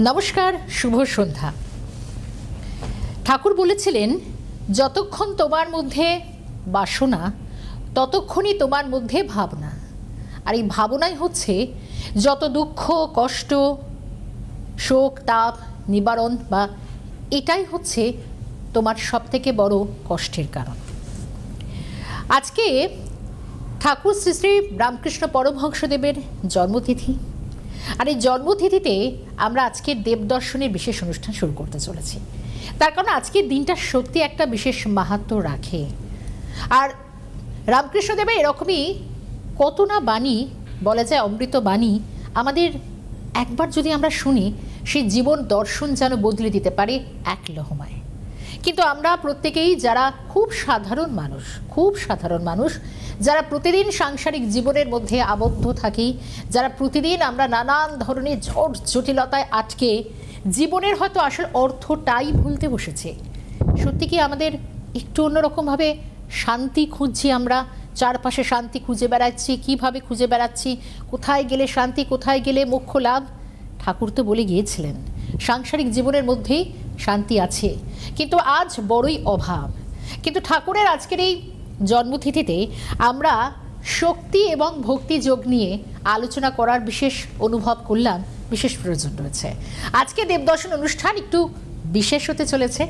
নমস্কার, শুভ সন্ধ্যা। ঠাকুর বলেছিলেন, যতক্ষণ তোমার মধ্যে বাসনা ততক্ষণই তোমার মধ্যে ভাবনা। আর এই ভাবনাই হচ্ছে যত দুঃখ, কষ্ট, শোক, তাপ নিবারণ, বা এটাই হচ্ছে তোমার সবথেকে বড় কষ্টের কারণ। আজকে ঠাকুর শ্রী শ্রী রামকৃষ্ণ পরমহংসদেবের জন্মতিথি। আর এই জন্মতিথিতে আমরা আজকের দেবদর্শনের বিশেষ অনুষ্ঠান শুরু করতে চলেছি। তার কারণ আজকের দিনটা সত্যি একটা বিশেষ মাহাত্ম্য রাখে। আর রামকৃষ্ণদেবের এরকমই কত না বাণী, বলা যায় অমৃত বাণী, আমাদের একবার যদি আমরা শুনি সেই জীবন দর্শন যেন বদলে দিতে পারে এক লহমায়। কিন্তু আমরা প্রত্যেকেই যারা খুব সাধারণ মানুষ, যারা প্রতিদিন সাংসারিক জীবনের মধ্যে আবদ্ধ থাকি, যারা প্রতিদিন আমরা নানান ধরনের ঝড় জটিলতায় আটকে জীবনের হয়তো আসল অর্থটাই ভুলতে বসেছে। সত্যি কি আমাদের একটু অন্যরকমভাবে শান্তি খুঁজছি? আমরা চারপাশে শান্তি খুঁজে বেড়াচ্ছি। কিভাবে খুঁজে বেড়াচ্ছি? কোথায় গেলে শান্তি, কোথায় গেলে মোক্ষ লাভ? ঠাকুর তো বলে গিয়েছিলেন সাংসারিক জীবনের মধ্যেই শান্তি আছে, কিন্তু আজ বড়ই অভাব। কিন্তু ঠাকুরের আজকের এই জন্মতিথিতে আমরা শক্তি এবং ভক্তি যোগ নিয়ে আলোচনা করার বিশেষ অনুভব করলাম, বিশেষ প্রয়োজন রয়েছে। আজকে দেবদর্শন অনুষ্ঠান একটু বিশেষ হতে চলেছে।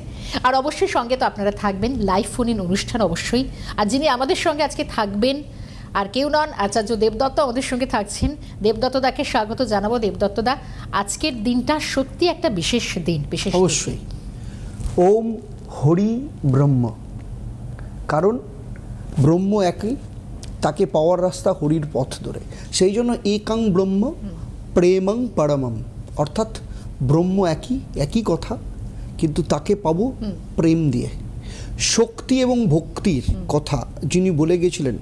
আর অবশ্যই সঙ্গে তো আপনারা থাকবেন, লাইভ ফোন ইন অনুষ্ঠান অবশ্যই। আর যিনি আমাদের সঙ্গে আজকে থাকবেন আর কেউ নন, আচার্য দেবদত্ত আমাদের সঙ্গে থাকছেন। দেবদত্তদাকে স্বাগত জানাবো। দেবদত্তদা, আজকের দিনটা সত্যি একটা বিশেষ দিন। বিশেষ অবশ্যই। ওম হরি ব্রহ্ম, কারণ ব্রহ্ম একই, তাকে পাওয়ার রাস্তা হরির পথ ধরে। সেই জন্য একাং ব্রহ্ম প্রেমং পরমম, অর্থাৎ ব্রহ্ম একই কথা, কিন্তু তাকে পাবো প্রেম দিয়ে। শক্তি এবং ভক্তির কথা যিনি বলে গেছিলেন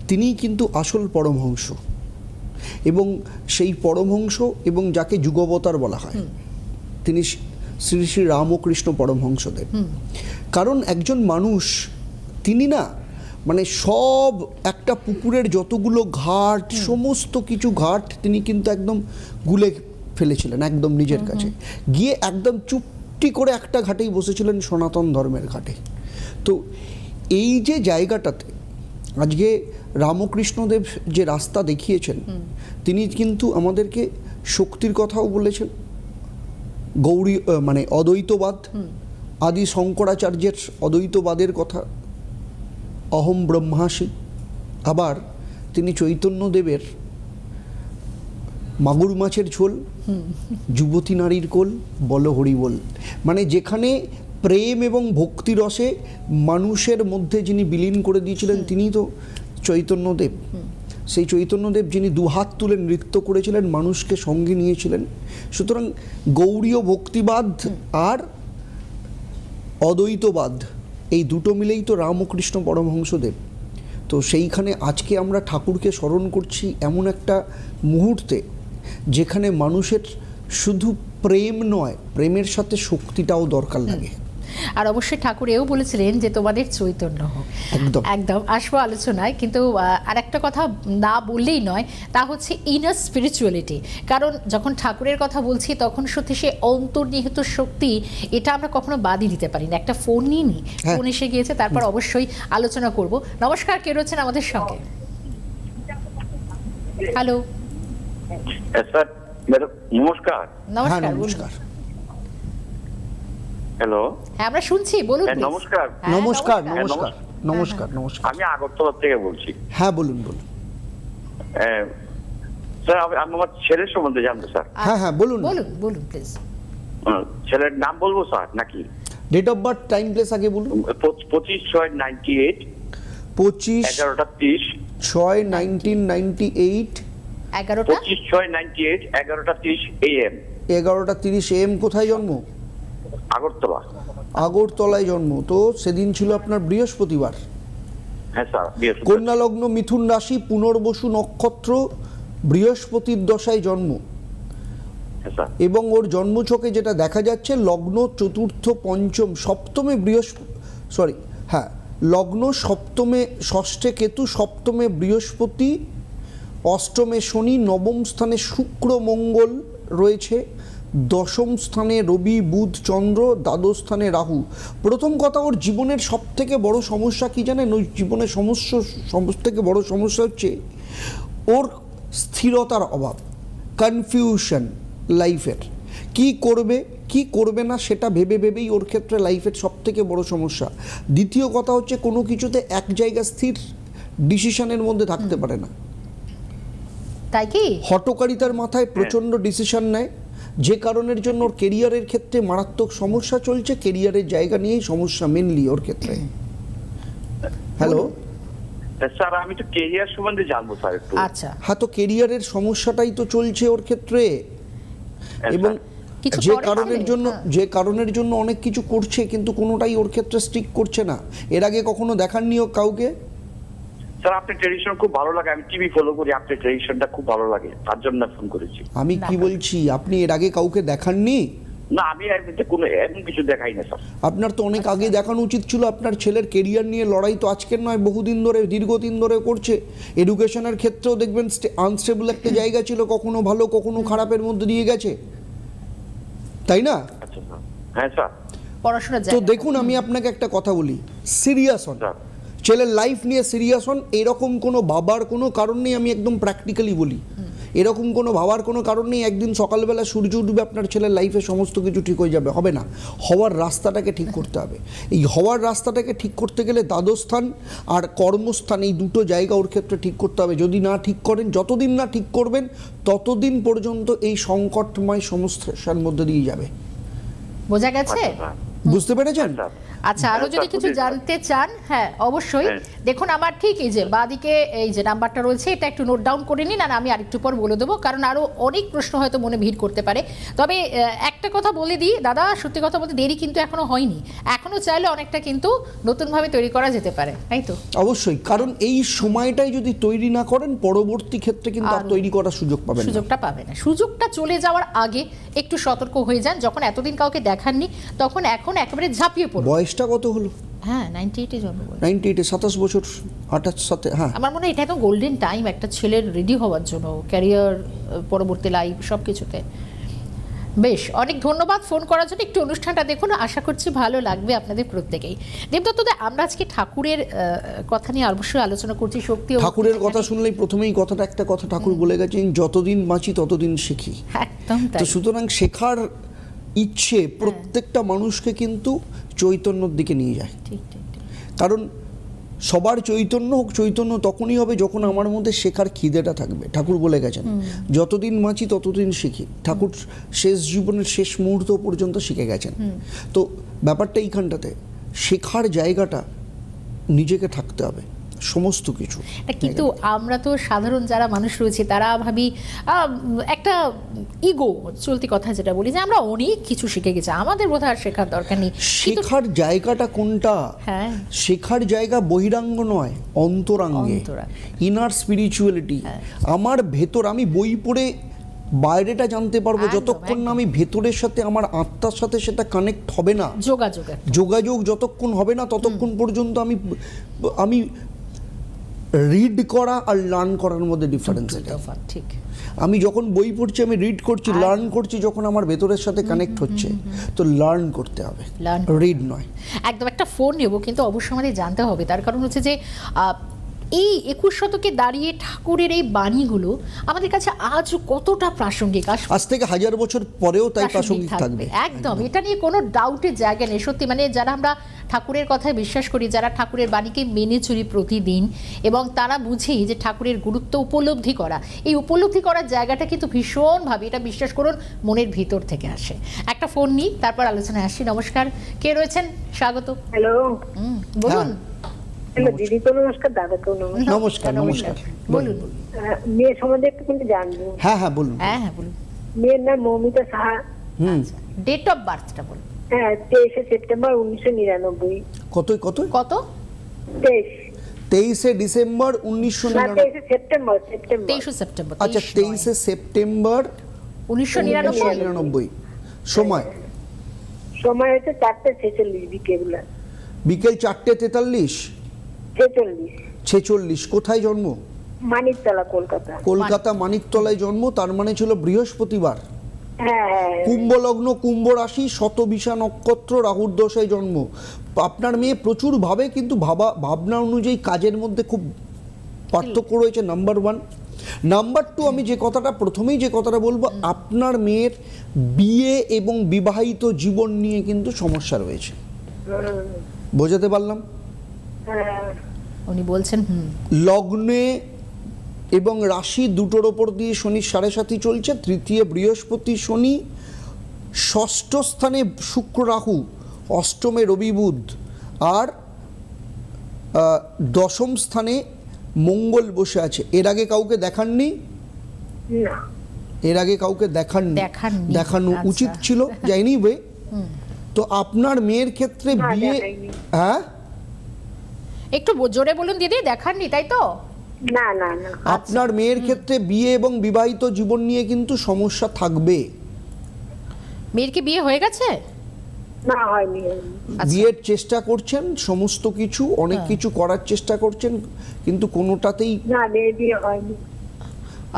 তিনিই কিন্তু আসল পরমহংস, এবং সেই পরমহংস এবং যাকে যুগবতার বলা হয় তিনি শ্রী শ্রী রামকৃষ্ণ পরমহংসদেব। কারণ একজন মানুষ তিনি না, মানে সব একটা পুকুরের যতগুলো ঘাট, সমস্ত কিছু ঘাট তিনি কিন্তু একদম গুলে ফেলেছিলেন একদম নিজের কাছে, গিয়ে একদম চুপটি করে একটা ঘাটেই বসেছিলেন, সনাতন ধর্মের ঘাটে। তো এই যে জায়গাটাতে আজকে রামকৃষ্ণদেব যে রাস্তা দেখিয়েছেন, তিনি কিন্তু আমাদেরকে শক্তির কথাও বলেছেন, গৌরী মানে অদ্বৈতবাদ, আদি শঙ্করাচার্যের অদ্বৈতবাদের কথা, অহম ব্রহ্মাসি। আবার তিনি চৈতন্যদেবের মাগুর মাছের ঝোল, যুবতী নারীর কোল, বল হরি বল, মানে যেখানে প্রেম এবং ভক্তি রসে মানুষের মধ্যে যিনি বিলীন করে দিয়েছিলেন তিনি তো চৈতন্যদেব। সেই চৈতন্যদেব যিনি দুহাত তুলে নৃত্য করেছিলেন, মানুষকে সঙ্গে নিয়েছিলেন। সুতরাং গৌড়ীয় ভক্তিবাদ আর অদ্বৈতবাদ এই দুটো মিলেই তো রামকৃষ্ণ পরমহংসদেব। তো সেইখানে আজকে আমরা ঠাকুরকে স্মরণ করছি এমন একটা মুহূর্তে যেখানে মানুষের শুধু প্রেম নয়, প্রেমের সাথে শক্তিটাও দরকার লাগে। আর অবশ্যই ঠাকুর এও বলেছিলেন যে তোমাদের চৈতন্য হোক। একদম একদম আসবো আলোচনায়, কিন্তু আর একটা কথা না বললেই নয়, তা হচ্ছে ইনার স্পিরিচুয়ালিটি। কারণ যখন ঠাকুরের কথা বলছি তখন সত্যি সে অন্তর্নিহিত শক্তি, এটা আমরা কখনো বাদই দিতে পারি না। একটা ফোন নিয়ে নিই, ফোন এসে গিয়েছে, তারপর অবশ্যই আলোচনা করব। নমস্কার, কে রয়েছেন আমাদের সঙ্গে? হ্যালো, স্যার নমস্কার। নমস্কার। হ্যালো, হ্যাঁ আমরা শুনছি, বলুন। নমস্কার। নমস্কার। নমস্কার। নমস্কার। নমস্কার। আমি আগরতলা থেকে বলছি। হ্যাঁ বলুন বলুন। স্যার আমি আমার ছেলের সম্বন্ধে জানবো স্যার। হ্যাঁ বলুন বলুন প্লিজ। ছেলের নাম বলবো স্যার নাকি? Date of birth, time, place আগে বলুন। 25/6/98, 11:30। 25/6/1998, 11টা 11:30 AM। 11:30 AM। কোথায় জন্ম? আগরতলা। আগরতলায় জন্ম। তো সেদিন ছিল আপনার বৃহস্পতিবার। হ্যাঁ স্যার, কন্যা লগ্ন, মিথুন রাশি, পুনর্বসু নক্ষত্র, বৃহস্পতির দশায় জন্ম। হ্যাঁ স্যার। এবং ওর জন্মছকে যেটা দেখা যাচ্ছে, লগ্ন চতুর্থ পঞ্চম সপ্তমে লগ্ন সপ্তমে ষষ্ঠে কেতু, সপ্তমে বৃহস্পতি, অষ্টমে শনি, নবম স্থানে শুক্র মঙ্গল রয়েছে, দশম স্থানে রবি, বুধ, চন্দ্র, দ্বাদশ স্থানে রাহু। প্রথম কথা, ওর জীবনের সব থেকে বড় সমস্যা কি জানেন? ওই জীবনের সব থেকে বড় সমস্যা হচ্ছে ওর স্থিরতার অভাব, কনফিউশন লাইফের। কি করবে কি করবে না সেটা ভেবে ভেবেই ওর ক্ষেত্রে লাইফের সব থেকে বড় সমস্যা। দ্বিতীয় কথা হচ্ছে কোনো কিছুতে এক জায়গা স্থির ডিসিশনের মধ্যে থাকতে পারে না। তাই কি? হটকারিতার মাথায় প্রচণ্ড ডিসিশন নেয়, যে কারণের জন্য ওর কেরিয়ারের ক্ষেত্রে মারাত্মক সমস্যা চলছে। কেরিয়ারের জায়গা নিয়েই সমস্যা মেনলি ওর ক্ষেত্রে। হ্যালো স্যার, আমি তো কেরিয়ার সম্বন্ধে জানবো স্যার একটু। আচ্ছা, হ্যাঁ, তো কেরিয়ারের সমস্যাটাই তো চলছে ওর ক্ষেত্রে। এবং কিছু যে করে কারণের তাহলে? জন্য হ্যাঁ। যে কারণের জন্য অনেক কিছু করছে, কিন্তু কোনোটাই ওর ক্ষেত্রে স্টিক করছে না। এর আগে কখনো দেখাননি ও কাউকে? স্যার, আপনার ট্রেডিশন খুব ভালো লাগে, আমি টিভি ফলো করি, আপনার ট্রেডিশনটা খুব ভালো লাগে, তার জন্য ফোন করেছি। আমি কি বলছি, আপনি এর আগে কাউকে দেখাননি? না, আমি এমনিতে কোনো এমন কিছু দেখাই না স্যার। আপনার তো অনেক আগে দেখানো উচিত ছিল। আপনার ছেলের কেরিয়ার নিয়ে লড়াই তো আজকের নয়, বহুদিন ধরে, দীর্ঘদিন ধরে করছে। এডুকেশনের ক্ষেত্রেও দেখবেন আনস্টেবল একটা জায়গা ছিল, কখনো ভালো কখনো খারাপের মধ্যে দিয়ে গেছে, তাই না? আচ্ছা স্যার। হ্যাঁ স্যার। পড়াশোনার তো জায়গা। দেখুন, আমি আপনাকে একটা কথা বলি, সিরিয়াস হন, স্যার। ছেলের লাইফ নিয়ে সিরিয়াস হন। এরকম কোনো ভাবার কোনো কারণ নেই, আমি একদম প্র্যাকটিক্যালি বলি, এরকম কোনো ভাবার কোনো কারণ নেই একদিন সকালবেলা সূর্য উঠবে আপনার ছেলের লাইফে সমস্ত কিছু ঠিক হয়ে যাবে। হবে না। হওয়ার রাস্তাটাকে ঠিক করতে হবে। এই হওয়ার রাস্তাটাকে ঠিক করতে গেলে দ্বাদস্থান আর কর্মস্থান, এই দুটো জায়গা ওর ক্ষেত্রে ঠিক করতে হবে। যদি না ঠিক করেন, যতদিন না ঠিক করবেন ততদিন পর্যন্ত এই সংকটময় সমস্যার মধ্যে দিয়ে যাবে। বোঝা গেছে? আচ্ছা স্যার। বুঝতে পেরেছেন? স্যার। আচ্ছা, আরো হ্যাঁ, যদি স্যার, কিছু বুঝেছি। জানতে চান, হ্যাঁ অবশ্যই হ্যাঁ। দেখুন, আমার ঠিক এই যে বাদিকে এই যে নাম্বারটা রয়েছে, এটা একটু নোট ডাউন করে নিন, আর আমি আরেকটু পর বলে দেবো, কারণ আরো অনেক প্রশ্ন হয়তো মনে ভিড় করতে পারে। তবে একটা কথা বলে দিই দাদা, সত্যি কথা বলতে দেরি কিন্তু এখনো হয়নি, এখনো চাইলে অনেকটা কিন্তু নতুনভাবে তৈরি করা যেতে পারে, তাই তো? অবশ্যই, কারণ এই সময়টাই যদি তৈরি না করেন, পরবর্তী ক্ষেত্রে কিন্তু আর আরো তৈরি করার সুযোগ পাবেন না। সুযোগটা পাবে না। সুযোগটা চলে যাওয়ার আগে একটু সতর্ক হয়ে যান। যখন এতদিন কাউকে দেখাননি, তখন এখন একেবারে ঝাঁপিয়ে পড়ুন। বয়সটা কত হলো? হ্যাঁ, 98-এ জন্ম বয়স। 98-এ 27 বছর, 28 সাথে, হ্যাঁ। আমার মনে হয় এটা একদম গোল্ডেন টাইম একটা ছেলের রেডি হওয়ার জন্য, ক্যারিয়ার, পরবর্তী লাইফ সব কিছুতে। বেশ, অনেক ধন্যবাদ ফোন করার জন্য। একটু অনুষ্ঠানটা দেখুন, আশা করছি ভালো লাগবে আপনাদের প্রত্যেকেই। দেবদত্তদা, আমরা আজকে ঠাকুরের কথা নিয়ে অবশ্যই আলোচনা করছি। শক্তি ও ঠাকুরের ভক্তি কথা যেখানে- শুনলেই প্রথমেই একটা কথা ঠাকুর বলে গেছেন, যতদিন বাঁচি ততদিন শিখি। একদম তো তাই। সুতরাং শেখার ইচ্ছে প্রত্যেকটা মানুষকে কিন্তু চৈতন্যর দিকে নিয়ে যায়। ঠিক ঠিক ঠিক। কারণ সবার চৈতন্য তখনই হবে যখন আমার মধ্যে শেখার খিদেটা থাকবে। ঠাকুর বলে গেছেন, যতদিন বাঁচি ততদিন শিখি। ঠাকুর শেষ জীবনের শেষ মুহূর্ত পর্যন্ত শিখে গেছেন। তো ব্যাপারটা এইখানটাতে, শেখার জায়গাটা নিজেকে থাকতে হবে সমস্ত কিছু। কিন্তু আমরা তো সাধারণ যারা মানুষ রয়েছে তারা ভাবি একটা ইগো চলতি কথা যেটা বলি, যে আমরা অনেক কিছু শিখে গেছি, আমাদের বোধহয় আর শেখার দরকার নেই। কিন্তু শেখার জায়গাটা কোনটা? হ্যাঁ। শেখার জায়গা বহিরাঙ্গ নয়, অন্তরাঙ্গে, অন্তরাঙ্গে। Inner spirituality. আমার ভেতর, আমি বই পড়ে বাইরেটা জানতে পারবো, একদম, যতক্ষণ না একদম। আমি ভেতরের সাথে, আমার আত্মার সাথে সেটা কানেক্ট হবে না, যোগাযোগ একটা। যোগাযোগ যতক্ষণ হবে না ততক্ষণ পর্যন্ত আমি রিড করা আর লার্ন করার মধ্যে ডিফারেন্স আছে। তফাৎ, ঠিক। আমি যখন বই পড়ছি, আমি রিড করছি, লার্ন করছি, যখন আমার ভেতরের সাথে কানেক্ট হচ্ছে, তো লার্ন করতে হবে, Learn রিড নয়। একদম একটা ফোন নেব, কিন্তু অবশ্যই আমাদের জানতে হবে, তার কারণ হচ্ছে যে এই 21 শতকে দাঁড়িয়ে ঠাকুরের এই বাণীগুলো আমাদের কাছে আজও কতটা প্রাসঙ্গিক, আজ থেকে 1000 বছর পরেও তাই প্রাসঙ্গিক থাকবে। একদম, এটা নিয়ে কোনো ডাউটের জায়গা নেই। সত্যি, মানে যারা আমরা ঠাকুরের কথায় বিশ্বাস করি, যারা ঠাকুরের বাণীকে মেনে চলি প্রতিদিন, এবং তারা বুঝি যে ঠাকুরের গুরুত্ব উপলব্ধি করা, এই উপলব্ধি করার জায়গাটা কিন্তু ভীষণভাবে, এটা বিশ্বাস করুন, মনের ভিতর থেকে আসে। একটা ফোন নিই, তারপর আলোচনায় আসি। নমস্কার, কে রয়েছেন? স্বাগত। হ্যালো। বলুন। হ্যালো দিদি, তো নমস্কার, দাদাকেও নমস্কার। নমস্কার, নমস্কার। বলুন। মেয়ের সম্বন্ধে একটু কিন্তু জানবো। হ্যাঁ হ্যাঁ, বলুন। হ্যাঁ হ্যাঁ, বলুন। মেয়ের নাম মৌমিতা সাহা। আচ্ছা, ডেট অফ বার্থটা বলুন। হ্যাঁ, 23শে সেপ্টেম্বর 1999। কত? কত? 23 23শে ডিসেম্বর না, 1999। 23শে সেপ্টেম্বর। 23শে সেপ্টেম্বর। আচ্ছা, 23শে সেপ্টেম্বর 1999। 1999। সময় সময় হচ্ছে 4:46 বিকেলবেলা। বিকেল 4:43। 46। কোথায় জন্ম? মানিকতলা, কলকাতা। কলকাতা মানিকতলায় জন্ম, তার মানে ছিল বৃহস্পতিবার। হ্যাঁ হ্যাঁ কুম্ভ লগ্ন, কুম্ভ রাশি, শতবিশা নক্ষত্র, রাহুর দশায় জন্ম। আপনার মেয়ে প্রচুর ভাবে, কিন্তু ভাবনা অনুযায়ী কাজের মধ্যে খুব পার্থক্য রয়েছে, নাম্বার 1। নাম্বার 2, আমি যে কথাটা বলবো, আপনার মেয়ের বিয়ে এবং বিবাহিত জীবন নিয়ে কিন্তু সমস্যা রয়েছে। বোঝাতে পারলাম? হ্যাঁ উনি বলছেন লগ্নে এবং রাশি দুটোর ওপর দিয়ে শনি 7.5 চলছে, তৃতীয় বৃহস্পতি শনি, ষষ্ঠ স্থানে শুক্র রাহু, অষ্টমে রবি বুধ, আর দশম স্থানে মঙ্গল বসে আছে। এর আগে কাউকে দেখাননি? না এর আগে কাউকে দেখাননি? দেখাননি। দেখানো আচ্ছা। উচিত ছিল, যাইনি বে। তো আপনার মেয়ের ক্ষেত্রে না, বিয়ে, দেখাইনি। হ্যাঁ একটু জোরে বলুন দিদি, দেখাননি তাই তো? না না না আপনার মেয়ের ক্ষেত্রে বিয়ে এবং বিবাহিত জীবন নিয়ে কিন্তু সমস্যা থাকবে। মেয়ের কি বিয়ে হয়ে গেছে? না হয়নি আচ্ছা। বিয়ের চেষ্টা করছেন, সমস্ত কিছু অনেক কিছু করার চেষ্টা করছেন, কিন্তু কোনোটাতেই না মেয়ের বিয়ে হয়নি।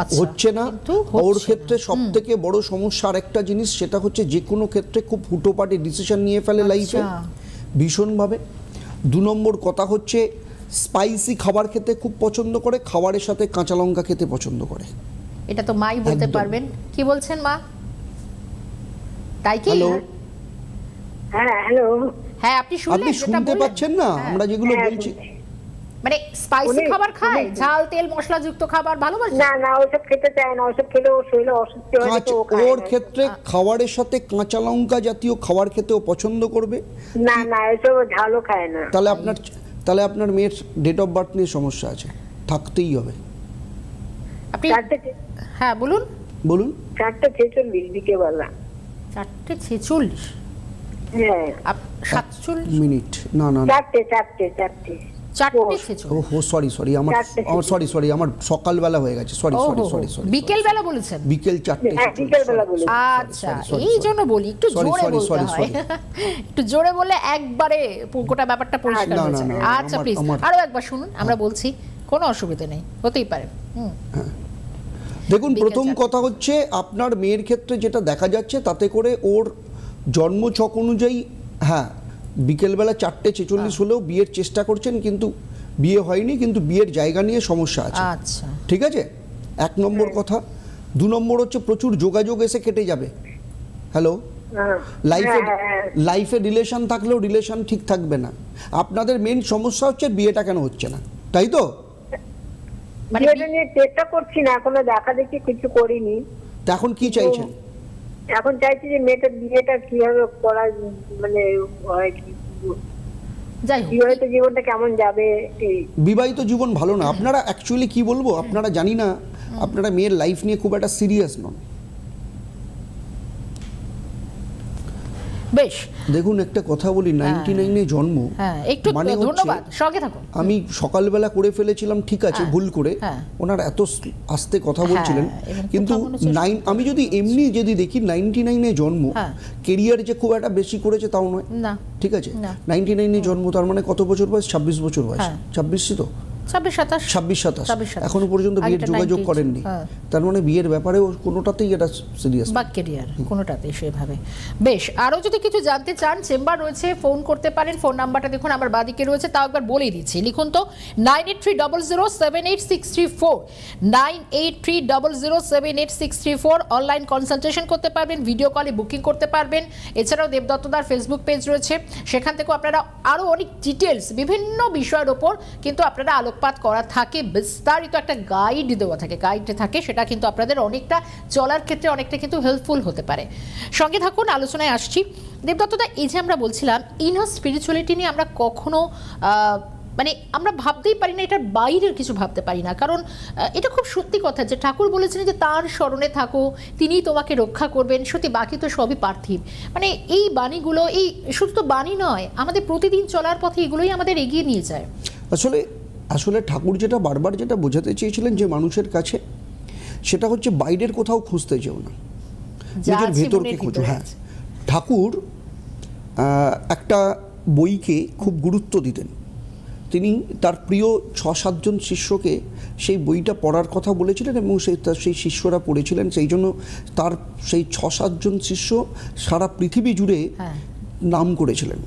আচ্ছা, হচ্ছে না। কিন্তু ওর হচ্ছে ক্ষেত্রে না। সব থেকে বড় সমস্যা আরেকটা জিনিস, সেটা হচ্ছে যে কোনো ক্ষেত্রে খুব হুটোপাটি ডিসিশন নিয়ে ফেলে লাইফে আচ্ছা। ভীষণভাবে। 2 নম্বর কথা হচ্ছে, স্পাইসি খাবার খেতে খুব পছন্দ করে, খাবারের সাথে কাঁচা লঙ্কা খেতে পছন্দ করে। এটা তো মাই বলতে একদম। পারবেন। কি বলছেন মা? তাই কি? হ্যালো, হ্যাঁ হ্যালো হ্যাঁ, আপনি শুনলেন আপনি যেটা শুনতে বললেন? পাচ্ছেন না হ্যাঁ। আমরা যেগুলো হ্যাঁ, বলছি? মানে স্পাইসি অনেক, খাবার খায়, অনেক। ঝাল তেল মশলাযুক্ত খাবার ভালোবাসে? না না ওসব খেতে চায় না, ওসব খেলে ওর শরীরে অসুস্থ হয়ে তো ও খায় ওর না। ক্ষেত্রে খাবারের সাথে কাঁচা লঙ্কা জাতীয় খাবার খেতেও পছন্দ করবে। না না এসব ঝালও খায় না। তাহলে আপনার মেয়ের ডেট অফ বার্থ নিয়ে সমস্যা আছে, থাকতেই হবে। আপনি 4:46 বলুন। বলুন। 4:46 বিকেলবেলা। 4:46 হ্যাঁ 47 মিনিট, না না না, 4:46 4:46 ও সরি আমার চারটে। সরি আমার সকালবেলা হয়ে গেছে, সরি বিকেল বেলা বলেছেন? বিকেল 4টে। হ্যাঁ বিকেলবেলা বলে। আচ্ছা, এই জন্য বলি একটু জোরে বলতে হয়। একটু জোরে বললে একবারে গোটা ব্যাপারটা পরিষ্কার না, হয়ে না, যাবে। না, আচ্ছা আমার- প্লিজ আমার- আরো একবার শুনুন, আমরা বলছি, কোনো অসুবিধা নেই, হতেই পারে। দেখুন, বিকেল প্রথম 4টে। কথা হচ্ছে, আপনার মেয়ের ক্ষেত্রে যেটা দেখা যাচ্ছে, তাতে করে ওর জন্মছক অনুযায়ী, হ্যাঁ, বিকেলবেলা 4:46 হলেও বিয়ের চেষ্টা করছেন, কিন্তু বিয়ে হয়নি, কিন্তু বিয়ের জায়গা নিয়ে সমস্যা আছে। আচ্ছা, ঠিক আছে, 1 নম্বর কথা। 2 নম্বর হচ্ছে, প্রচুর যোগাযোগ এসে কেটে যাবে। হ্যালো, হ্যাঁ লাইফে রিলেশন থাকলেও রিলেশন ঠিক থাকবে না। আপনাদের মেন সমস্যা হচ্ছে বিয়েটা কেন হচ্ছে না, তাই তো? মানে বিয়েটা নিয়ে চেষ্টা করছি না, এখনো দেখা দেখি কিছু করিনি। তা এখন কি চাইছেন? এখন চাইছি যে মেয়েটার বিয়েটা কিভাবে করা, মানে হয় কি, যাই হোক, বিবাহিত জীবনটা কেমন যাবে এই। বিবাহিত জীবন ভালো না। আপনারা অ্যাকচুয়ালি কি বলবো, আপনারা জানি না, আপনারা মেয়ের লাইফ নিয়ে খুব একটা সিরিয়াস নন। বেশ, দেখুন, একটা কথা বলি, 99-এ জন্ম, হ্যাঁ, একটু মানে হচ্ছে, ধন্যবাদ, সঙ্গে থাকুন। আমি সকালবেলা করে ফেলেছিলাম, ঠিক আছে, ভুল করে। হ্যাঁ। ওনার এত আস্তে কথা বলছিলেন, এবং কিন্তু কোথাও মনে হচ্ছে আমি যদি এমনি দেখি, 99-এ জন্ম, হ্যাঁ। কেরিয়ার যে খুব একটা বেশি করেছে তাও নয়। না, ঠিক আছে, না। 99-এ জন্ম, তার মানে কত বছর বয়স? 26 বছর বয়স। হ্যাঁ। 26 তো 26-27 26-27 এখনো পর্যন্ত বিয়ের আগেরটা যোগাযোগ 98 করেননি। হ্যাঁ। তার মানে বিয়ের ব্যাপারেও কোনোটাতেই এটা সিরিয়াস। বা কেরিয়ার কোনোটাতে সেভাবে। বেশ, আরও যদি কিছু জানতে চান, চেম্বার রয়েছে, ফোন করতে পারেন। ফোন নাম্বারটা দেখুন আমার বাদিকে রয়েছে, তাও একবার বলেই দিচ্ছি, লিখুন তো 9830078634, 9830078634। অনলাইন কনসালটেশন করতে পারবেন, ভিডিও কলে বুকিং করতে পারবেন। এছাড়াও দেবদত্তদার ফেসবুক পেজ রয়েছে, সেখান থেকেও আপনারা আরও অনেক ডিটেলস বিভিন্ন বিষয়ের ওপর কিন্তু আপনারা আলোকপাত করা থাকে, বিস্তারিত একটা গাইড দেওয়া থাকে, গাইডে থাকে, সেটা কিন্তু আপনাদের অনেকটা চলার ক্ষেত্রে অনেকটা কিন্তু হেল্পফুল হতে পারে। সঙ্গে থাকুন, আলোচনায় আসছি। দেবদত্তদা, এই যে আমরা বলছিলাম ইনার স্পিরিচুয়ালিটি নিয়ে, আমরা কখনো মানে আমরা ভাবতেই পারি না, এটার বাইরের কিছু ভাবতে পারি না, কারণ এটা খুব সত্যি কথা যে ঠাকুর বলেছেন যে তার স্মরণে থাকো, তিনিই তোমাকে রক্ষা করবেন, সত্যি বাকি তো সবই পার্থিব। মানে এই বাণীগুলো, এই শুধু তো বাণী নয়, আমাদের প্রতিদিন চলার পথে এগুলোই আমাদের এগিয়ে নিয়ে যায়। আসলে ঠাকুর যেটা বারবার যেটা বোঝাতে চেয়েছিলেন যে মানুষের কাছে, সেটা হচ্ছে বাইরের কোথাও খুঁজতে যেও না, নিজের ভেতরকে খোঁজো। হ্যাঁ, ঠাকুর একটা বইকে খুব গুরুত্ব দিতেন। তিনি তার প্রিয় 6-7 জন শিষ্যকে সেই বইটা পড়ার কথা বলেছিলেন এবং সেই শিষ্যরা পড়েছিলেন। সেই জন্য তার সেই 6-7 জন শিষ্য সারা পৃথিবী জুড়ে হ্যাঁ। নাম করেছিলেন।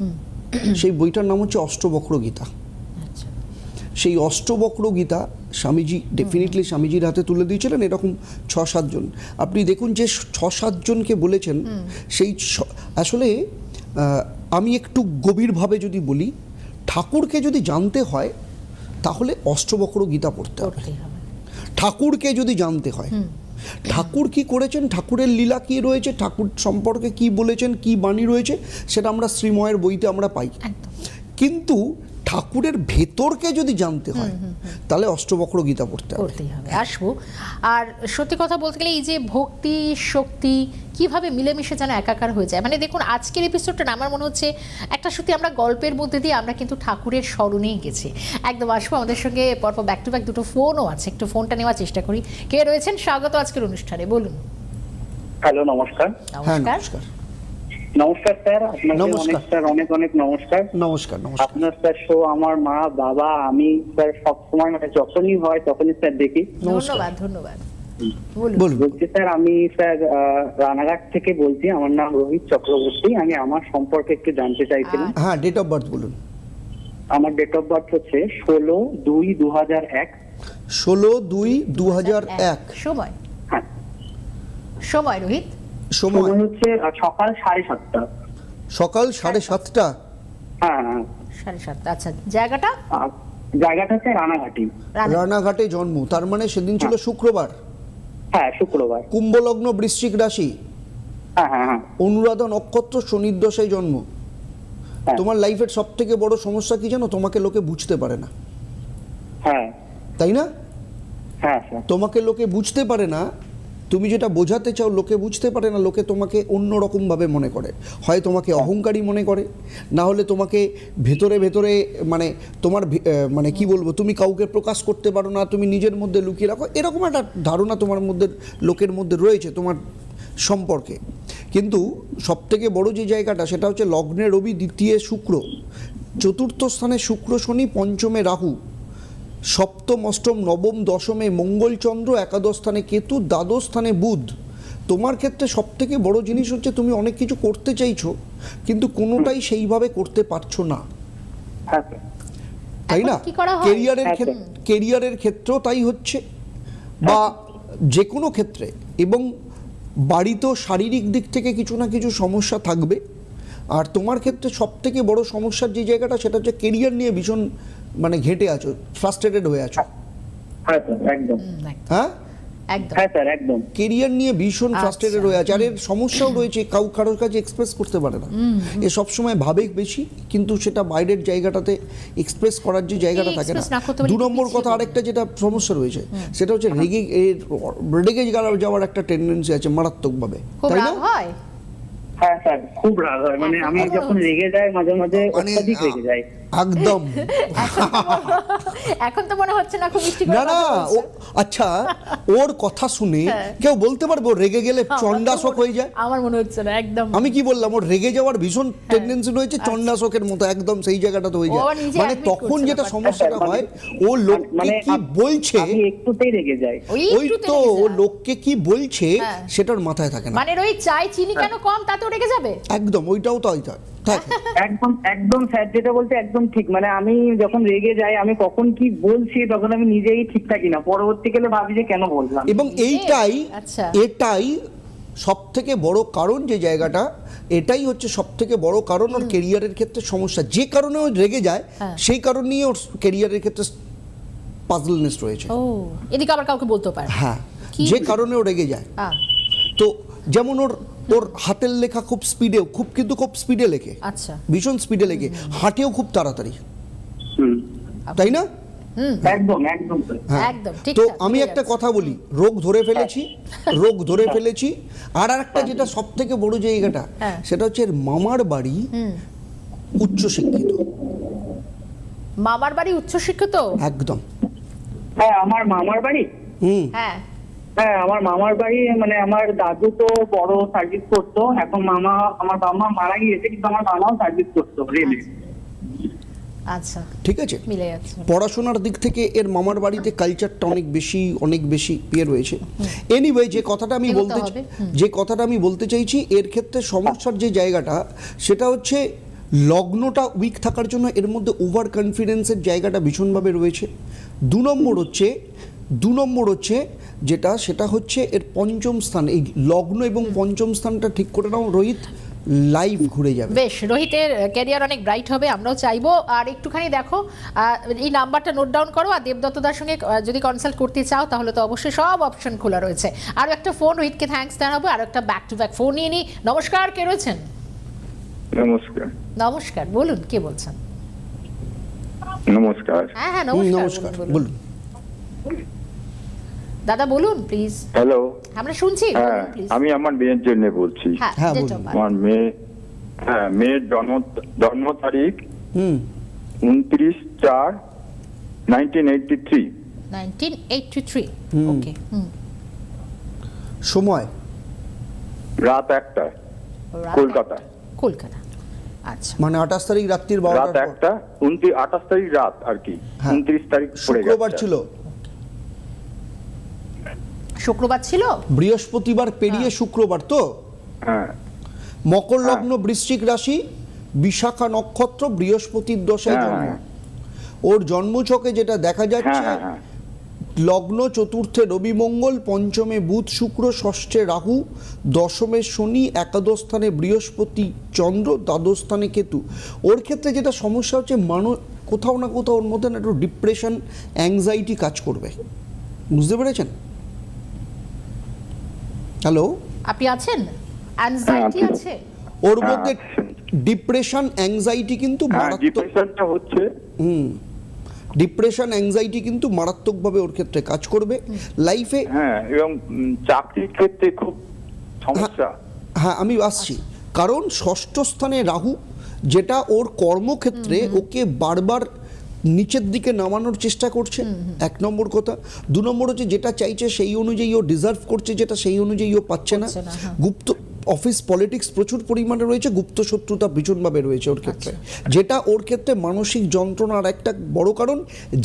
সেই বইটার নাম হচ্ছে অষ্টবক্র গীতা। আচ্ছা। সেই অষ্টবক্র গীতা স্বামীজি ডেফিনেটলি স্বামীজির হাতে তুলে দিয়েছিলেন এরকম 6-7 জন। আপনি দেখুন যে 6-7 জনকে বলেছেন, সেই আসলে আমি একটু গভীরভাবে যদি বলি, ঠাকুরকে যদি জানতে হয় তাহলে অষ্টবক্র গীতা পড়তে হবে। করতেই হবে। ঠাকুরকে যদি জানতে হয়, ঠাকুর কি করেছেন, ঠাকুরের লীলা কি রয়েছে, ঠাকুর সম্পর্কে কি বলেছেন, কি বাণী রয়েছে, সেটা আমরা শ্রীময়ের বইতে আমরা পাই। একদম। কিন্তু ঠাকুরের ভেতরকে যদি জানতে হয় তাহলে অষ্টবক্র গীতা পড়তে হবে। করতেই হবে, আসবো। আর সত্যি কথা বলতে গেলে এই যে ভক্তি শক্তি কিভাবে মিলেমিশে যেন একাকার হয়ে যায়, মানে দেখুন আজকের এপিসোডটা না আমার মনে হচ্ছে একটা সত্যি আমরা গল্পের মধ্যে দিয়ে আমরা কিন্তু ঠাকুরের স্মরণেই গেছি। একদম আসবো, আমাদের সঙ্গে পরপর ব্যাক টু ব্যাক দুটো ফোনও আছে, একটু ফোনটা নেওয়ার চেষ্টা করি। কে রয়েছেন? স্বাগত আজকের অনুষ্ঠানে, বলুন। হ্যালো, নমস্কার। হ্যাঁ, নমস্কার। নমস্কার। নমস্কার স্যার, আপনাকে নমস্কার। অনেক স্যার অনেক অনেক নমস্কার। নমস্কার। নমস্কার। আপনার স্যার শো আমার মা বাবা আমি স্যার সবসময় মানে যখনই হয় তখনই স্যার দেখি। নমস্কার। ধন্যবাদ ধন্যবাদ, বলুন। বলুন। বলছি স্যার, আমি স্যার রানাঘাট থেকে বলছি। আমার নাম রোহিত চক্রবর্তী। আমি আমার সম্পর্কে একটু জানতে চাইছিলাম। হ্যাঁ, ডেট অফ বার্থ বলুন। আমার ডেট অফ বার্থ হচ্ছে 16/2/2001। 16/2/2001। সময় হ্যাঁ, সময় রোহিত। সময় সময় হচ্ছে সকাল 7:30। সকাল 7:30। হ্যাঁ হ্যাঁ। 7:30। আচ্ছা, জায়গাটা? জায়গাটা হচ্ছে রানাঘাটি। রানাঘাটে জন্ম, তার মানে সেদিন ছিল শুক্রবার। হ্যাঁ, শুক্রবার। কুম্ভলগ্ন, বৃশ্চিক রাশি, হ্যাঁ হ্যাঁ হ্যাঁ। অনুরাধা নক্ষত্র, শনির দশায় জন্ম। হ্যাঁ। তোমার লাইফের সব থেকে বড় সমস্যা কি জানো? তোমাকে লোকে বুঝতে পারে না, হ্যাঁ তাই না? হ্যাঁ স্যার। তোমাকে লোকে বুঝতে পারে না, তুমি যেটা বোঝাতে চাও লোকে বুঝতে পারে না। লোকে তোমাকে অন্য রকমভাবে মনে করে, হয় তোমাকে অহংকারী মনে করে, না হলে তোমাকে ভেতরে ভেতরে মানে তোমার মানে কি বলবো, তুমি কাউকে প্রকাশ করতে পারো না, তুমি নিজের মধ্যে লুকিয়ে রাখো, এরকম একটা ধারণা তোমার মধ্যে লোকের মধ্যে রয়েছে তোমার সম্পর্কে। কিন্তু সবথেকে বড় যে জায়গাটা সেটা হচ্ছে লগ্নে রবি, দ্বিতীয় শুক্র, চতুর্থ স্থানে শুক্র শনি, পঞ্চমে রাহু, সপ্তম অষ্টম নবম দশমে মঙ্গলচন্দ্র, একাদশ স্থানে কেতু, দ্বাদশ স্থানে বুধ। তোমার ক্ষেত্রে সবথেকে বড় জিনিস হচ্ছে তুমি অনেক কিছু করতে চাইছো কিন্তু কোনোটাই সেইভাবে করতে পারছো না, হ্যাঁ স্যার। তাই না? এখন কি করা হয়? কেরিয়ারের ক্ষেত্রেও তাই হচ্ছে, বা যে কোনো ক্ষেত্রে। এবং বাড়িতেও শারীরিক দিক থেকে কিছু না কিছু সমস্যা থাকবে। আর তোমার ক্ষেত্রে সবথেকে বড় সমস্যার যে জায়গাটা সেটা হচ্ছে কেরিয়ার নিয়ে ভীষণ মানে ঘেঁটে আছো, ফ্রাস্ট্রেটেড হয়ে আছো। হ্যাঁ স্যার, একদম। হ্যাঁ, একদম। হ্যাঁ স্যার, একদম। কেরিয়ার নিয়ে ভীষণ ফ্রাস্ট্রেটেড হয়ে আছে। আর এর সমস্যাও রয়েছে, কারোর কাছে এক্সপ্রেস করতে পারে না। এ সবসময় ভাবে বেশি, কিন্তু সেটা বাইরের জায়গাটাতে এক্সপ্রেস করার যে জায়গাটা থাকে না। express না করতে পারলে 2 নম্বর পিছিয়ে কথা পড়বে। আরেকটা যেটা সমস্যা রয়েছে সেটা হচ্ছে রেগে যাওয়ার একটা টেন্ডেন্সি আছে মারাত্মকভাবে, খুব তাই না? রাগ হয়? হ্যাঁ স্যার, খুব রাগ হয়। মানে আমি যখন রেগে যাই মাঝে মাঝে মানে অত্যাধিক রেগে যাই। একদম। এখন তো মনে হচ্ছে না খুব মিষ্টি করে না না, কথা বলছো। আচ্ছা, ওর কথা শুনে হ্যাঁ। কেউ বলতে পারবো রেগে গেলে আমার তো চণ্ডাশক হয়ে যায়? আমার মনে হচ্ছে না, একদম। আমি কি বললাম, ওর রেগে যাওয়ার ভীষণ টেন্ডেন্সি রয়েছে, চণ্ডাশকের মতো একদম সেই জায়গাটা হয়ে ও যায়। আবার নিজে মানে admit তখন করছে যেটা ব্যাপারটা। সমস্যাটা মানে- হয়, ও লোককে মানে কি বলছে, আমি একটুতেই রেগে যাই। ওই ওই একটুতে তো রেগে ও যায়। লোককে কি বলছে হ্যাঁ। সেটার মাথায় থাকে না। মানে ওই চাই চিনি কেন কম তাতেও রেগে যাবে? একদম ওইটাও তো থাকে। একদম একদম স্যার যেটা বলতে একদম ঠিক। মানে আমি যখন রেগে যাই আমি কখন কি বলছি তখন আমি নিজেই ঠিক থাকি না, পরবর্তীকালে ভাবি যে কেন বললাম। এবং আচ্ছা। এটাই সব থেকে বড় কারণ, যে জায়গাটা এটাই হচ্ছে সব থেকে বড় কারণ ওর কেরিয়ারের ক্ষেত্রে সমস্যা। যে কারণে ও রেগে যায় হ্যাঁ। সেই কারণ নিয়ে ওর কেরিয়ারের ক্ষেত্রে পাজলনেস রয়েছে। ও, এদিকে আবার কাউকে বলতে পারে। হ্যাঁ, কি? যে কারণে ও রেগে যায়। তো যেমন ওর হাতের লেখা খুব স্পিডে লেখে, আচ্ছা। ভীষণ স্পিডে লেখে, হাঁটেও খুব তাড়াতাড়ি, হুম, তাই না? একদম একদম স্যার। হ্যাঁ। একদম, ঠিক তো ঠাক, আমি বুঝে একটা যাচ্ছে। কথা বলি, রোগ ধরে ফেলেছি। আর একটা যেটা সব থেকে বড় জায়গাটা হ্যাঁ। সেটা হচ্ছে এর মামার বাড়ি উচ্চশিক্ষিত। মামার বাড়ি উচ্চশিক্ষিত? একদম। হ্যাঁ, আমার মামার বাড়ি। হ্যাঁ। হ্যাঁ, আমার মামার বাড়ি মানে আমার দাদু তো বড় সার্ভিস করতো। এখন আমার বাবা মারা গিয়েছে, কিন্তু আমার বাবাও সার্ভিস করতো রেলে। আচ্ছা, ঠিক আছে? মিলে যাচ্ছে। পড়াশোনার দিক থেকে এর মামার বাড়িতে কালচারটা অনেক বেশি রয়েছে। এনিওয়ে, যে কথাটা আমি বলতে চাইছি, এর ক্ষেত্রে সমস্যার যে জায়গাটা সেটা হচ্ছে লগ্নটা উইক থাকার জন্য এর মধ্যে ওভার কনফিডেন্সের জায়গাটা ভীষণভাবে রয়েছে। দু নম্বর হচ্ছে যেটা, সেটা হচ্ছে এর পঞ্চম স্থান। এই লগ্ন এবং পঞ্চম স্থানটা ঠিক করে নাও রোহিত, লাইভ ঘুরে যাবে। বেশ, রোহিতের ক্যারিয়ার অনেক ব্রাইট হবে, আমরাও চাইবো। আর একটুখানি দেখো, এই নাম্বারটা নোট ডাউন করো, আর দেবদত্তদার সঙ্গে যদি কনসাল্ট করতে চাও তাহলে তো অবশ্যই সব অপশন খোলা রয়েছে। আরও একটা ফোন, রোহিতকে থ্যাঙ্কস জানাবো। আর একটা ব্যাক টু ব্যাক ফোন নিয়ে নিই। নমস্কার, কে রয়েছেন? নমস্কার। নমস্কার, বলুন কে বলছেন? নমস্কার। হ্যাঁ, নমস্কার, বলুন। দাদা বলুন প্লিজ। হ্যালো। আমরা শুনছি, হ্যাঁ, বলুন প্লিজ। আমি আমার মেয়ের জন্য বলছি। হ্যাঁ, date বলুন। of birth। আমার মেয়ের জন্ম তারিখ হুম 29/4/1983। 1983। ওকে। সময় রাত 1টায়, কলকাতায়। কলকাতা, আচ্ছা। মানে 28 তারিখ রাত্রির রাত 12টার পর। 1টা, 28 তারিখ রাত আর কি, হ্যাঁ। 29 তারিখ পড়ে শুক্রবার যাচ্ছে। ছিল, শুক্রবার ছিল, বৃহস্পতিবার পেরিয়ে শুক্রবার তো। হ্যাঁ, মকর লগ্ন, বৃশ্চিক রাশি, বিশাখা নক্ষত্র, বৃহস্পতির দশায় হ্যাঁ, জন্ম। হ্যাঁ। ওর জন্মছকে যেটা দেখা যাচ্ছে, হ্যাঁ, হ্যাঁ, লগ্ন চতুর্থে রবি মঙ্গল, পঞ্চমে বুধ শুক্র, ষষ্ঠে রাহু, দশমে শনি, একাদশ স্থানে বৃহস্পতি চন্দ্র, দ্বাদশ স্থানে কেতু। ওর ক্ষেত্রে যেটা সমস্যা হচ্ছে, কোথাও না কোথাও ওর মধ্যে না একটু ডিপ্রেশন, অ্যাংজাইটি কাজ করবে। বুঝতে পেরেছেন? হ্যালো, আপনি আছেন? অ্যানজাইটি হ্যাঁ, আছে? ওর মধ্যে ডিপ্রেশন, অ্যাংজাইটি কিন্তু হ্যাঁ, মারাত্মক। ডিপ্রেশনটা হচ্ছে। ডিপ্রেশন, অ্যাংজাইটি কিন্তু মারাত্মকভাবে ওর ক্ষেত্রে কাজ করবে লাইফে। হ্যাঁ, এবং চাকরির ক্ষেত্রে খুব সমস্যা। হ্যাঁ, আমি আসছি। কারণ ষষ্ঠ স্থানে রাহু, যেটা ওর কর্মক্ষেত্রে ওকে বারবার নিচের দিকে নামানোর চেষ্টা করছে, এক নম্বর কথা। দু নম্বর হচ্ছে যেটা চাইছে সেই অনুযায়ী ও ডিজার্ভ করছে, যেটা সেই অনুযায়ী ও পাচ্ছে না। গুপ্ত অফিস পলিটিক্স প্রচুর পরিমাণে রয়েছে, গুপ্ত শত্রুতা ভীষণভাবে রয়েছে ওর ক্ষেত্রে, যেটা ওর ক্ষেত্রে মানসিক যন্ত্রণার একটা বড় কারণ।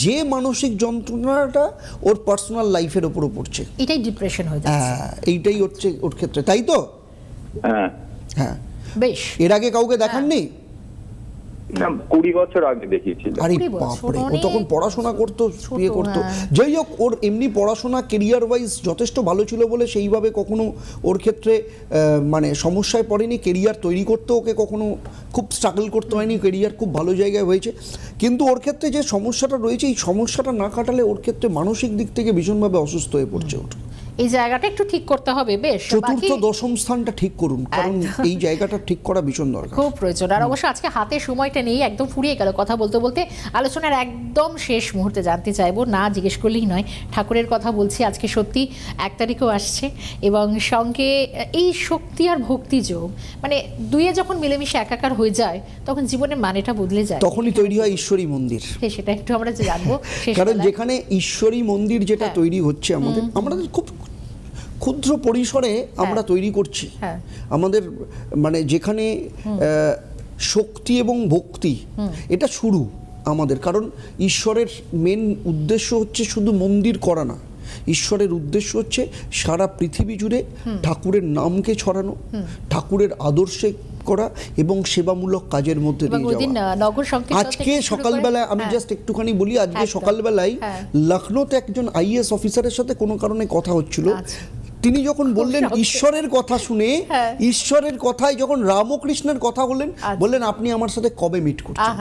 যে মানসিক যন্ত্রণাটা ওর পার্সোনাল লাইফের ওপরও পড়ছে, এটাই ডিপ্রেশন হয়ে যাচ্ছে। হ্যাঁ, এইটাই হচ্ছে ওর ক্ষেত্রে, তাই তো? হ্যাঁ, হ্যাঁ। বেশ, এর আগে কাউকে দেখাননি? না, 20 বছর আগে দেখিয়েছিল। আরে 20 বছর, বাপরে, ও অনেক তখন পড়াশোনা করতো, ছোট, বিয়ে করতো। হ্যাঁ। যাই হোক, ওর এমনি পড়াশোনা কেরিয়ার ওয়াইজ যথেষ্ট ভালো ছিল বলে সেইভাবে কখনো ওর ক্ষেত্রে মানে সমস্যায় পড়েনি। কেরিয়ার তৈরি করতে ওকে কখনো খুব স্ট্রাগল করতে হয়নি, কেরিয়ার খুব ভালো জায়গায় হয়েছে। কিন্তু ওর ক্ষেত্রে যে সমস্যাটা রয়েছে, এই সমস্যাটা না কাটালে ওর ক্ষেত্রে মানসিক দিক থেকে ভীষণভাবে অসুস্থ হয়ে পড়ছে ওর। এই জায়গাটা একটু ঠিক করতে হবে। বেশ, চতুর্থ বাকি দশম স্থানটা ঠিক করুন, কারণ এই জায়গাটা ঠিক করা ভীষণ দরকার। খুব প্রয়োজন। আর অবশ্য আজকে হাতে সময়টা নেই, একদম ফুরিয়ে গেল কথা বলতে বলতে। আলোচনার একদম শেষ মুহূর্তে জানতে চাইবো, না জিজ্ঞেস করলেই নয়, ঠাকুরের কথা বলছি। আজকে সত্যি 1 তারিখও আসছে, এবং সঙ্গে এই শক্তি আর ভক্তি যোগ, মানে দুইয়ে যখন মিলেমিশে একাকার হয়ে যায় তখন জীবনের মানেটা বদলে যায়। তখনই তৈরি হয় ঈশ্বরী মন্দির। সেটা একটু আমরা জানবো শেষ কারণ বেলায়। যেখানে ঈশ্বরী মন্দির যেটা হ্যাঁ। তৈরি হচ্ছে আমাদের খুব ক্ষুদ্র পরিসরে আমরা তৈরি করছি। হ্যাঁ। আমাদের মানে যেখানে শক্তি এবং ভক্তি, এটা শুরু আমাদের। কারণ ঈশ্বরের মেন উদ্দেশ্য হচ্ছে শুধু মন্দির করা না, ঈশ্বরের উদ্দেশ্য হচ্ছে সারা পৃথিবী জুড়ে ঠাকুরের নামকে ছড়ানো, ঠাকুরের আদর্শে করা এবং সেবামূলক কাজের মধ্যে এবং দিয়ে ওই দিন যাওয়া। নগর সংকীর্তন আজকে থেকে শুরু করে- সকালবেলায় আমি হ্যাঁ। জাস্ট একটুখানি বলি, আজকে একদম। সকালবেলায় হ্যাঁ। লখনৌতে একজন আইএএস অফিসারের সাথে কোনো কারণে কথা হচ্ছিল। আচ্ছা। তিনি যখন বললেন শখে। ঈশ্বরের কথা শুনে, হ্যাঁ। ঈশ্বরের কথায় যখন রামকৃষ্ণের কথা বললেন, আচ্ছা। বললেন আপনি আমার সাথে কবে মিট করছেন?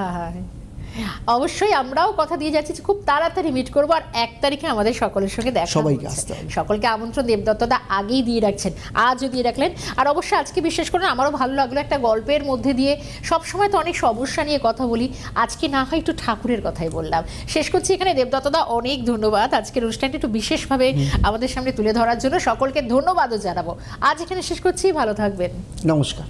অবশ্যই আমরাও কথা দিয়ে যাচ্ছি যে খুব তাড়াতাড়ি মিট করবো, আর 1 তারিখে আমাদের সকলের সঙ্গে দেখা সবাইকে হচ্ছে। আসতে হবে। সকলকে আমন্ত্রণ দেবদত্তদা আগেই দিয়ে রাখছেন, আজও দিয়ে রাখলেন। আর অবশ্যই আজকে বিশেষ করে আমারও ভালো লাগলো, একটা গল্পের মধ্যে দিয়ে সবসময় তো অনেক সমস্যা নিয়ে কথা বলি, আজকে না হয় একটু ঠাকুরের কথাই বললাম। শেষ করছি এখানে। দেবদত্তদা অনেক ধন্যবাদ আজকের অনুষ্ঠানটি একটু বিশেষভাবে আমাদের সামনে তুলে ধরার জন্য। সকলকে ধন্যবাদও জানাবো। আজ এখানে শেষ করছি, ভালো থাকবেন। নমস্কার।